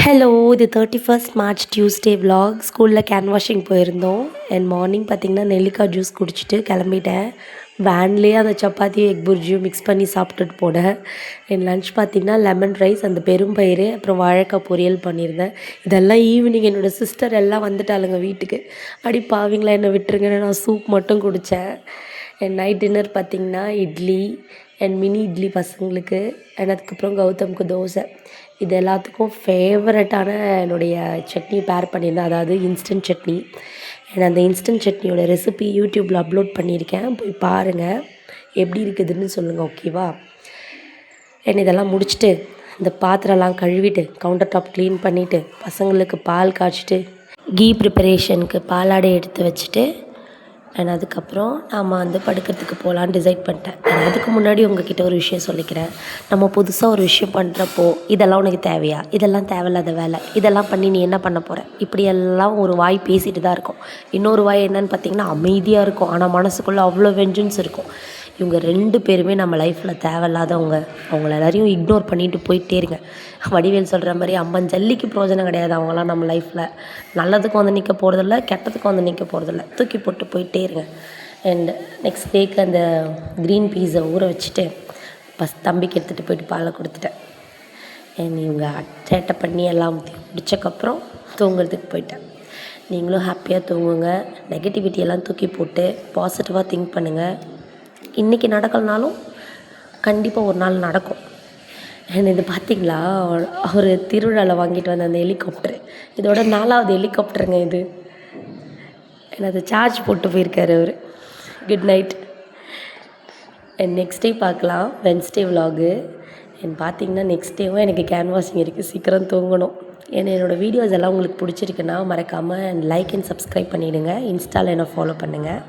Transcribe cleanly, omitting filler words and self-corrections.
Hello, இது 31st March Tuesday vlog. ஸ்கூலில் can washing போயிருந்தோம். அண்ட் மார்னிங் பார்த்திங்கன்னா நெல்லிக்காய் ஜூஸ் குடிச்சிட்டு கிளம்பிட்டேன். வேன்லேயே அந்த சப்பாத்தியும் எக் புர்ஜியும் மிக்ஸ் பண்ணி சாப்பிட்டுட்டு போனேன். என் லன்ச் பார்த்திங்கன்னா லெமன் ரைஸ், அந்த பெரும்பயிறு, அப்புறம் வாழைக்காய் பொரியல் பண்ணியிருந்தேன். இதெல்லாம் ஈவினிங் என்னோடய சிஸ்டர் எல்லாம் வந்துட்டாளுங்க வீட்டுக்கு. அடி பாவிங்களா என்னை விட்டுருங்கன்னு நான் சூப் மட்டும் குடித்தேன். அண்ட் நைட் டின்னர் பார்த்திங்கன்னா இட்லி அண்ட் மினி இட்லி பசங்களுக்கு, அண்ட் அதுக்கப்புறம் கௌதமுக்கு தோசை. இது எல்லாத்துக்கும் ஃபேவரட்டான என்னுடைய சட்னி பேர் பண்ணியிருந்தேன், அதாவது இன்ஸ்டன்ட் சட்னி. அண்ட் அந்த இன்ஸ்டன்ட் சட்னியோட ரெசிபி யூடியூப்பில் அப்லோட் பண்ணியிருக்கேன், போய் பாருங்கள், எப்படி இருக்குதுன்னு சொல்லுங்கள், ஓகேவா? அண்ட் இதெல்லாம் முடிச்சுட்டு இந்த பாத்திரம்லாம் கழுவிட்டு கவுண்டர் டாப் க்ளீன் பண்ணிவிட்டு பசங்களுக்கு பால் காய்ச்சிட்டு கீ ப்ரிப்பரேஷனுக்கு பாலாடை எடுத்து வச்சுட்டு அண்ட் அதுக்கப்புறம் நாம் படுக்கிறதுக்கு போகலான்னு டிசைட் பண்ணிட்டேன். அதுக்கு முன்னாடி உங்ககிட்ட ஒரு விஷயம் சொல்லிக்கிறேன். நம்ம புதுசாக ஒரு விஷயம் பண்ணுறப்போ, இதெல்லாம் உனக்கு தேவையா, இதெல்லாம் தேவையில்லாத வேலை, இதெல்லாம் பண்ணி நீ என்ன பண்ண போகிற, இப்படியெல்லாம் ஒரு வாய் பேசிட்டு தான் இருக்கும். இன்னொரு வாய் என்னன்னு பார்த்திங்கன்னா அமைதியாக இருக்கும், ஆனால் மனசுக்குள்ளே அவ்வளோ வெஞ்சன்ஸ் இருக்கும். இவங்க 2 பேருமே நம்ம லைஃப்பில் தேவையில்லாதவங்க. அவங்கள எல்லாரையும் இக்னோர் பண்ணிட்டு போயிட்டே இருங்க. வடிவேல் சொல்கிற மாதிரி அம்மன் ஜல்லிக்கு பிரயோஜனம் கிடையாது. அவங்களாம் நம்ம லைஃப்பில் நல்லதுக்கும் வந்து நிற்க போகிறதில்ல, கெட்டதுக்கும் வந்து நிற்க போகிறதில்ல. தூக்கி போட்டு போயிட்டே இருங்க. அண்ட் நெக்ஸ்ட் டேக்கு அந்த க்ரீன் பீஸை ஊற வச்சுட்டு தம்பிக்கு எடுத்துகிட்டு போயிட்டு பாலை கொடுத்துட்டேன். அண்ட் இவங்க சேட்டை பண்ணி எல்லாம் முடிச்சக்கப்புறம் தூங்குறதுக்கு போயிட்டேன். நீங்களும் ஹாப்பியாக தூங்குங்க. நெகட்டிவிட்டியெல்லாம் தூக்கி போட்டு பாசிட்டிவாக திங்க் பண்ணுங்கள். இன்றைக்கி நடக்கலனாலும் கண்டிப்பாக ஒரு நாள் நடக்கும். இது பார்த்திங்களா, ஒரு திருவிழாவில் வாங்கிட்டு வந்த அந்த ஹெலிகாப்டரு, இதோட 4வது ஹெலிகாப்டருங்க இது. அதை சார்ஜ் போட்டு போயிருக்காரு அவர். Good night. And next day பார்க்கலாம், வென்ஸ்டே விலாகு. அண்ட் பார்த்திங்கன்னா நெக்ஸ்ட் டேவும் எனக்கு கேன்வாஷிங் இருக்குது, சீக்கிரம் தூங்கணும். என்னோடய வீடியோஸ் எல்லாம் உங்களுக்கு பிடிச்சிருக்குன்னா மறக்காமல் லைக் அண்ட் சப்ஸ்கிரைப் பண்ணிவிடுங்க. இன்ஸ்டாவில் என்ன ஃபாலோ பண்ணுங்கள்.